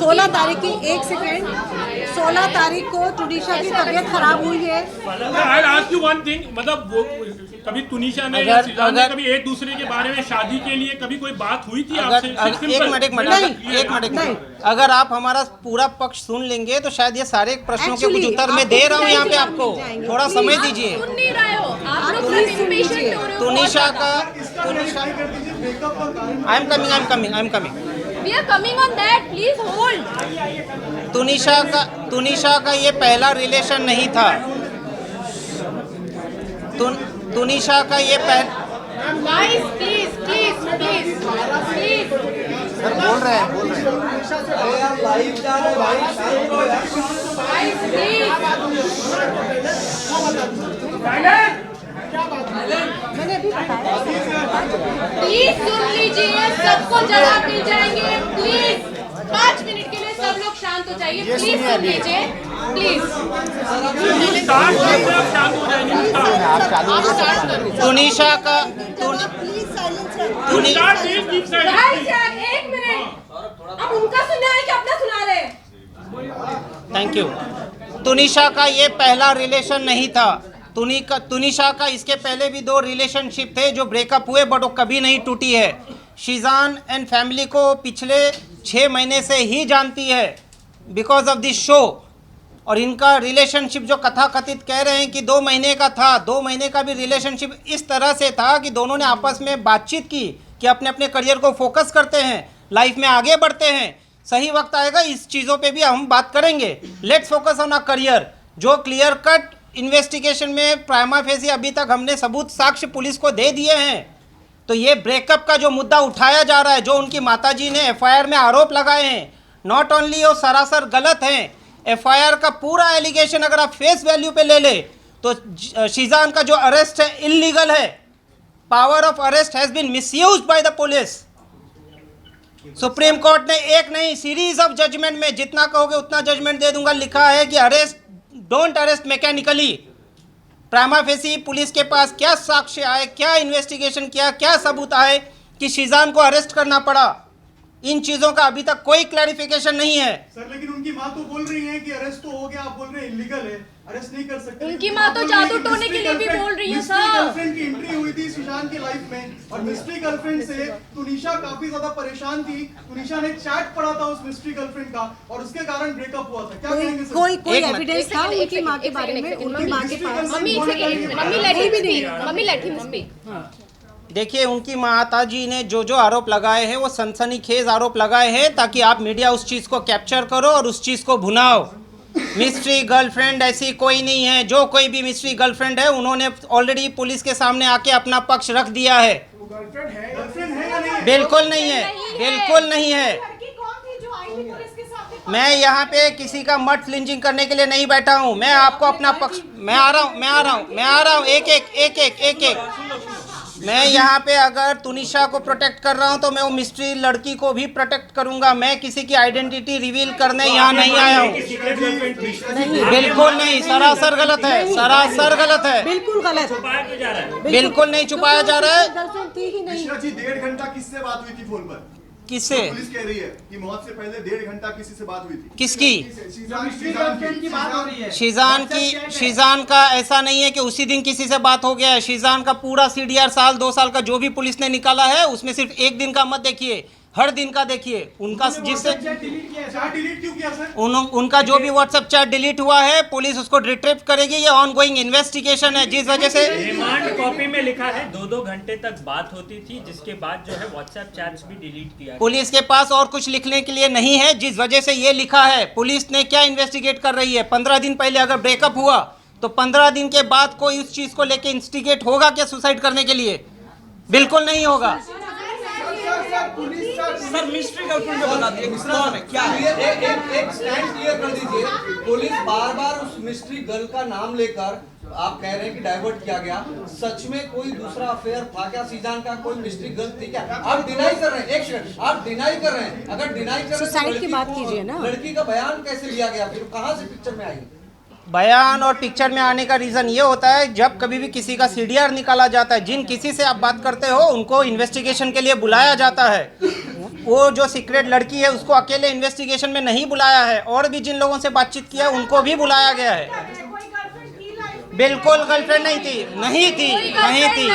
16 तारीख की 1 सेकेंड 16 तारीख को तुनिशा की तबीयत खराब हुई है। I'll ask you one thing, मतलब वो कभी तुनिशा ने या सीजान ने कभी एक दूसरे के बारे में शादी के लिए कभी कोई बात हुई थी आपसे? एक मिनट, अगर आप हमारा पूरा पक्ष सुन लेंगे तो शायद ये सारे प्रश्नों के कुछ उत्तर मैं दे रहा हूँ यहाँ पे आपको, थोड़ा समय दीजिए। सुन नहीं रहे हो आप लोग, सिर्फ impatient हो रहे हो। तुनिशा का I am coming We are coming on that, please hold. Tunisha का ये पहला रिलेशन नहीं था। तुनिशा का ये Guys, please. सर बोल रहे हैं मैंने अभी बताया। प्लीज सुन लीजिए, सबको जवाब मिल जाएंगे। प्लीज 5 मिनट के लिए सब लोग शांत हो जाइए। प्लीज सुन लीजिए, प्लीज। तुनिशा का भाई साहब, 1 मिनट, अब उनका सुना है कि अपना सुना रहे? Thank you. तुनिशा का ये पहला रिलेशन नहीं था। तुनिशा का इसके पहले भी 2 रिलेशनशिप थे जो ब्रेकअप हुए, बट वो कभी नहीं टूटी है। शीजान एंड फैमिली को पिछले 6 महीने से ही जानती है बिकॉज ऑफ दिस शो। और इनका रिलेशनशिप जो कथाकथित कह रहे हैं कि 2 महीने का था, 2 महीने का भी रिलेशनशिप इस तरह से था कि दोनों ने आपस में बातचीत की कि अपने अपने करियर को फोकस करते हैं, लाइफ में आगे बढ़ते हैं। सही वक्त आएगा, इस चीज़ों पे भी हम बात करेंगे। Let's focus on a career. जो क्लियर कट इन्वेस्टिगेशन में प्राइमा फेसी अभी तक हमने सबूत साक्ष्य पुलिस को दे दिए हैं। तो ये ब्रेकअप का जो मुद्दा उठाया जा रहा है, जो उनकी माताजी ने एफआईआर में आरोप लगाए हैं, नॉट ओनली वो सरासर गलत हैं। एफआईआर का पूरा एलिगेशन अगर आप फेस वैल्यू पे ले ले तो शीजान का जो अरेस्ट है इलीगल है। Power of arrest has been misused by the police. Supreme court ने एक नहीं सीरीज ऑफ जजमेंट में, जितना कहोगे उतना जजमेंट दे दूंगा, लिखा है कि arrest don't arrest mechanically. Prima facie police के पास क्या साक्ष्य आए, क्या इन्वेस्टिगेशन किया, क्या सबूत आए कि शीजान को अरेस्ट करना पड़ा, इन चीजों का अभी तक कोई क्लैरिफिकेशन नहीं है। सर लेकिन उनकी माँ तो बोल रही है कि अरेस्ट तो हो गया, आप बोल रहे हैं इलीगल है, अरेस्ट नहीं कर सकते। उनकी माँ तो जादू टोने के लिए भी बोल रही है सर। गर्लफ्रेंड की एंट्री हुई थी शीजान के लाइफ में और मिस्ट्री गर्लफ्रेंड से तुनिशा काफी ज्यादा परेशान थी। तुनिशा ने चैट पढ़ा था उस मिस्ट्री गर्लफ्रेंड का और उसके कारण ब्रेकअप हुआ था। क्या कहेंगे सर? कोई एविडेंस था उनकी माँ के बारे में? उनकी माँ के पास मम्मी लेट हिम स्पीक। देखिए, उनकी माताजी ने जो जो आरोप लगाए हैं वो सनसनीखेज आरोप लगाए हैं ताकि आप मीडिया उस चीज़ को कैप्चर करो और उस चीज़ को भुनाओ। मिस्ट्री गर्लफ्रेंड ऐसी कोई नहीं है। जो कोई भी मिस्ट्री गर्लफ्रेंड है उन्होंने ऑलरेडी पुलिस के सामने आके अपना पक्ष रख दिया है। गर्लफ्रेंड है या नहीं? बिल्कुल नहीं है, बिल्कुल नहीं है। मैं यहाँ पे किसी का मत लिंचिंग करने के लिए नहीं बैठा हूँ। मैं आपको अपना पक्ष, मैं आ रहा हूँ एक मैं यहाँ पे अगर तुनिशा को प्रोटेक्ट कर रहा हूँ तो मैं वो मिस्ट्री लड़की को भी प्रोटेक्ट करूँगा। मैं किसी की आइडेंटिटी रिवील करने यहाँ नहीं आया हूँ। बिल्कुल नहीं, सरासर गलत है, सरासर गलत है, बिल्कुल गलत, बिल्कुल नहीं छुपाया जा रहा है। गर्लफ्रेंड थी ही नहीं। मिश्रा जी 1.5 घंटा किससे बात हुई थी फोन पर? किससे? पुलिस कह रही है कि मौत से पहले 1.5 घंटा किसी से बात हुई थी। किसकी? शीजान की बात हो रही है। शीजान का ऐसा नहीं है कि उसी दिन किसी से बात हो गया है। शीजान का पूरा सीडीआर साल 2 साल का जो भी पुलिस ने निकाला है उसमें सिर्फ एक दिन का मत देखिए, हर दिन का देखिए। उनका जिससे डिलीट क्यों किया सर? उनका जो भी व्हाट्सएप चैट डिलीट हुआ है पुलिस उसको रिट्रीव करेगी। ये ऑनगोइंग इन्वेस्टिगेशन है, जिस वजह से रिमांड कॉपी में लिखा है 2-2 घंटे तक बात होती थी, जिसके बाद जो है व्हाट्सएप चैट्स भी डिलीट किया। पुलिस के पास और कुछ लिखने के लिए नहीं है, जिस वजह से ये लिखा है। पुलिस ने क्या इन्वेस्टिगेट कर रही है? 15 दिन पहले अगर ब्रेकअप हुआ तो 15 दिन के बाद कोई उस चीज को लेके इंस्टिगेट होगा क्या सुसाइड करने के लिए? बिल्कुल नहीं होगा। सर मिस्ट्री गर्लफ्रेंड जो बताती है कौन है, क्या है? एक स्टैंड क्लियर कर दीजिए। पुलिस बार बार उस मिस्ट्री गर्ल का नाम लेकर आप कह रहे हैं कि डाइवर्ट किया गया। सच में कोई दूसरा अफेयर था क्या? शीजान का कोई मिस्ट्री गर्ल थी क्या? आप डिनाई कर रहे हैं। एक सेकंड, आप डिनाई कर रहे हैं। अगर डिनाई कर रहे हैं सुसाइड की बात कीजिए ना। लड़की का बयान कैसे लिया गया, फिर कहाँ से पिक्चर में आई? बयान और पिक्चर में आने का रीज़न ये होता है जब कभी भी किसी का सीडीआर निकाला जाता है, जिन किसी से आप बात करते हो उनको इन्वेस्टिगेशन के लिए बुलाया जाता है। वो जो सीक्रेट लड़की है उसको अकेले इन्वेस्टिगेशन में नहीं बुलाया है, और भी जिन लोगों से बातचीत किया है उनको भी बुलाया गया है। बिल्कुल गर्लफ्रेंड नहीं थी, नहीं थी, नहीं थी,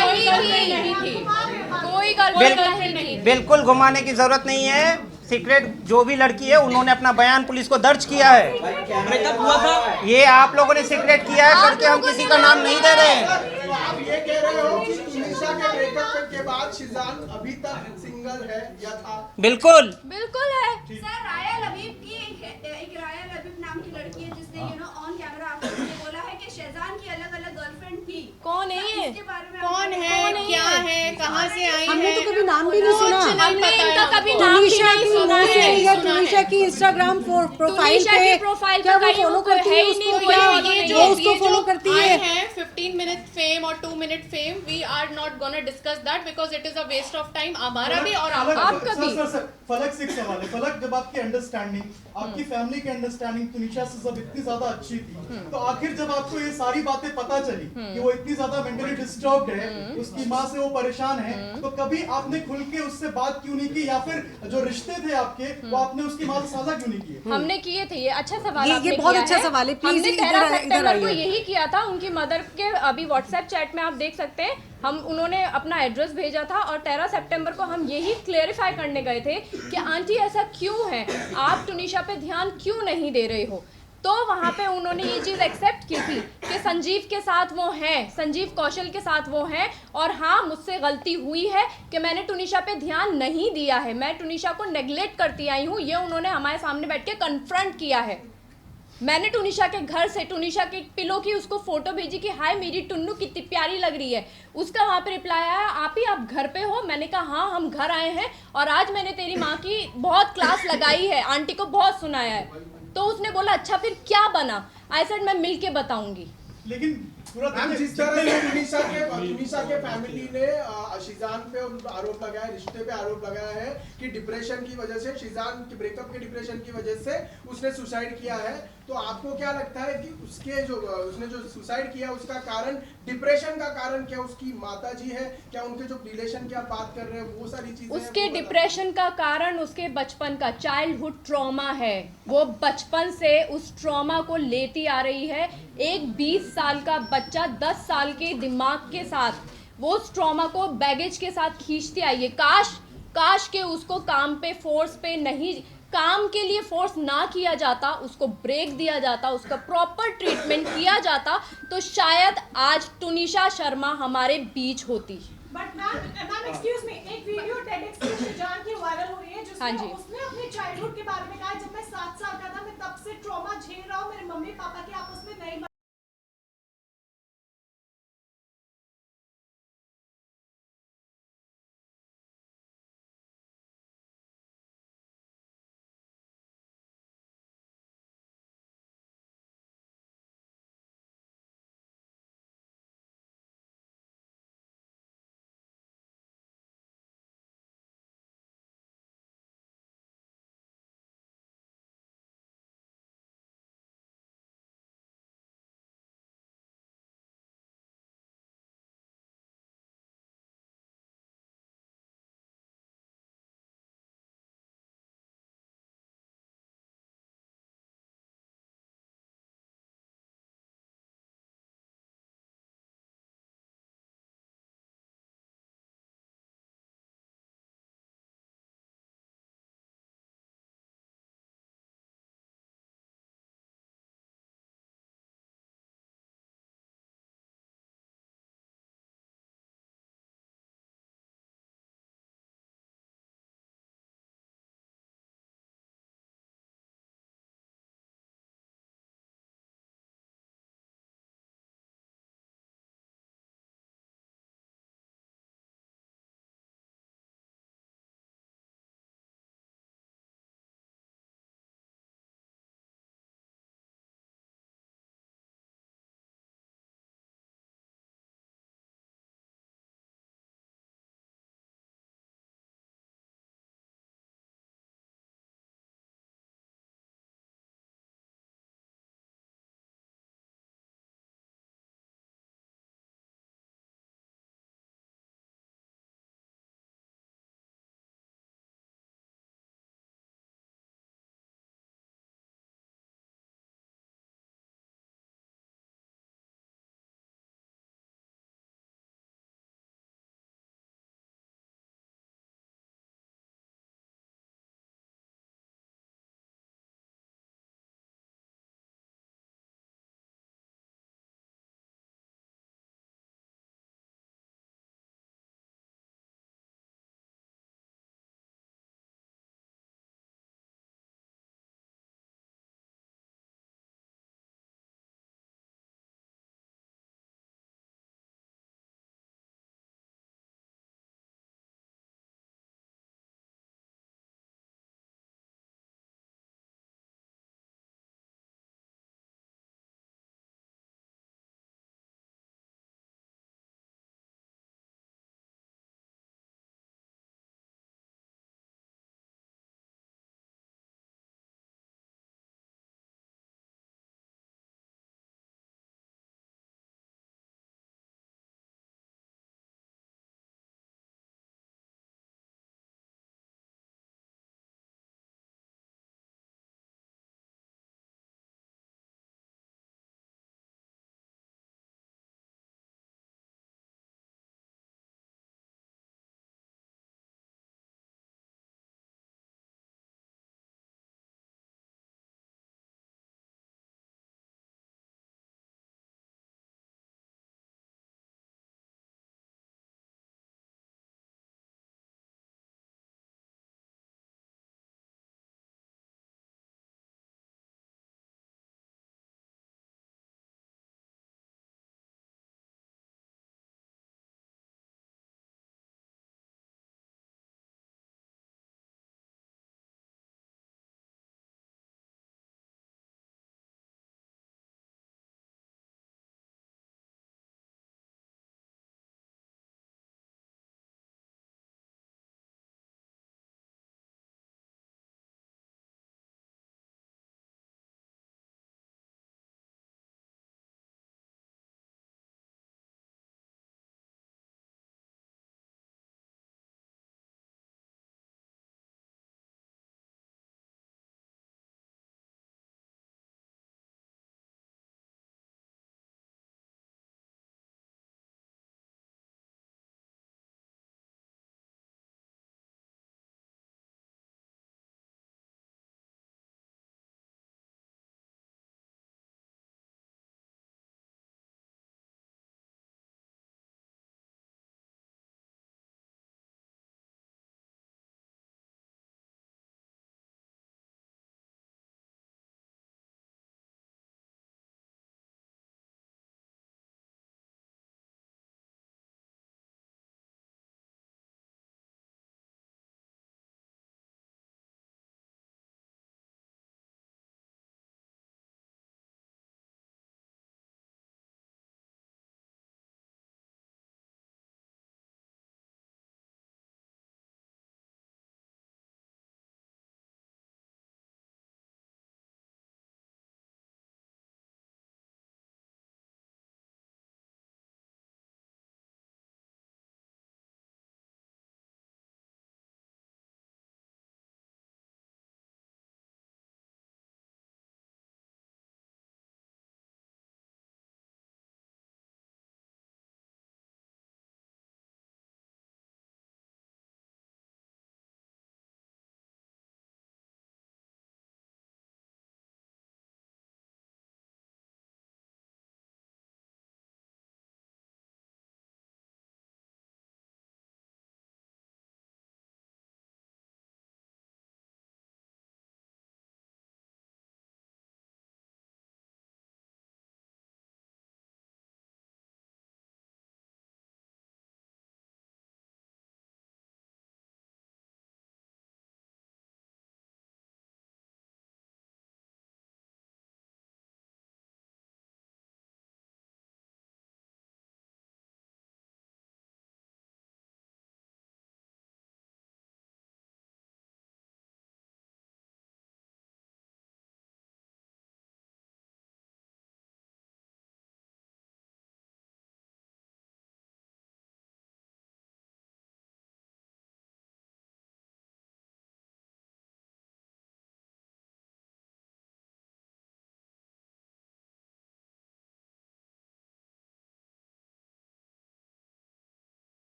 कोई गर्लफ्रेंड नहीं थी। बिल्कुल घुमाने की जरूरत नहीं है। सीक्रेट जो भी लड़की है उन्होंने अपना बयान पुलिस को दर्ज किया है। ब्रेकअप हुआ था, ये आप लोगों ने सीक्रेट किया है करके हम किसी का नाम नहीं दे रहे हैं। आप ये कह रहे हो कि तुनिशा के ब्रेकअप के बाद शिजान अभी तक सिंगल है या था? बिल्कुल बिल्कुल है। सर राया लबीब की एक राया लबीब नाम की लड़की है जिसने ऑन कैमरा आपको बोला है कि शहजान की अलग-अलग गर्लफ्रेंड थी। कौन है ये? इसके बारे में कौन है, क्या है, कहाँ से आई है? हमने तो कभी नाम भी नहीं सुना। हमने इनका कभी नाम भी तुनिशा नहीं की सुना मुंह से है। या तुनिशा की इंस्टाग्राम प्रोफाइल तुनिशा पे की प्रोफाइल क्या पे वो कहीं फॉलो उनको करती है है ही उसको? नहीं, क्या ये वो उसको फॉलो करती आए है? हैं 15 मिनट फेम और 2 minute fame, we are not gonna discuss that because it is a waste of time, हमारा भी और आपका भी। सर फलक से एक सवाल है। फलक, जब आपकी अंडरस्टैंडिंग, आपकी फैमिली की अंडरस्टैंडिंग तुनिशा से जब इतनी ज्यादा अच्छी थी, तो आखिर जब आपको ये सारी बातें पता चली कि वो इतनी ज्यादा मेंटली डिस्टर्ब्ड है, उसकी माँ से वो परेशान है, तो कभी आपने खुल के उससे बात क्यों नहीं की, या फिर जो रिश्ते थे आपके वो आपने उसकी माँ से साझा क्यों नहीं किए? हमने किए थे। ये अच्छा सवाल ये आपने बहुत किया अच्छा सवाल है। प्लीज हमने इधर 13 सितंबर को आइए। यही किया था। उनकी मदर के अभी व्हाट्सएप चैट में आप देख सकते हैं, हम उन्होंने अपना एड्रेस भेजा था और 13 सितंबर को हम यही क्लेरिफाई करने गए थे कि आंटी ऐसा क्यों है, आप तुनिशा पे ध्यान क्यों नहीं दे रहे हो। तो वहाँ पे उन्होंने ये चीज़ एक्सेप्ट की थी कि संजीव के साथ वो हैं, संजीव कौशल के साथ वो हैं, और हाँ मुझसे गलती हुई है कि मैंने तुनिशा पे ध्यान नहीं दिया है, मैं तुनिशा को नेग्लेक्ट करती आई हूँ। ये उन्होंने हमारे सामने बैठ के कन्फ्रंट किया है। मैंने तुनिशा के घर से तुनिशा के पिलो की उसको फोटो भेजी कि हाय मेरी टुन्नू कितनी प्यारी लग रही है। उसका वहाँ पे रिप्लाई आया, आप ही आप घर पे हो? मैंने कहा हाँ हम घर आए हैं और आज मैंने तेरी माँ की बहुत क्लास लगाई है, आंटी को बहुत सुनाया है। तो उसने बोला अच्छा फिर क्या बना? आई सेड मैं मिल के बताऊंगी। लेकिन पूरा जिस तरह से तुनिशा के फैमिली ने शिजान पे आरोप लगाया, रिश्ते पे आरोप लगाया है कि डिप्रेशन की वजह से, शिजान की ब्रेकअप के डिप्रेशन की वजह से उसने सुसाइड किया है, तो आपको क्या लगता है कि उसने जो सुसाइड किया उसका कारण, डिप्रेशन का कारण क्या उसकी माताजी है, क्या उनके जो रिलेशन की आप बात कर रहे हैं वो सारी चीजें? उसके डिप्रेशन का कारण उसके बचपन का चाइल्डहुड ट्रॉमा है। वो बचपन से उस ट्रॉमा को लेती आ रही है। एक 20 साल का बच्चा 10 साल के दिमाग के साथ वो उस ट्रॉमा को बैगेज के साथ खींचती आई है। काश के उसको काम पे फोर्स पे नहीं, काम के लिए फोर्स ना किया जाता, उसको ब्रेक दिया जाता, उसका प्रॉपर ट्रीटमेंट किया जाता, तो शायद आज तुनिशा शर्मा हमारे बीच होती। बट मैम एक्सक्यूज मी, एक वीडियो टेडएक्स की शिजान की वायरल हो रही है जिसमें उसने अपने चाइल्डहुड के बारे में कहा, जब मैं 7 साल का था मैं तब से ट्रॉमा झेल रहा हूँ, मेरे मम्मी पापा के आपस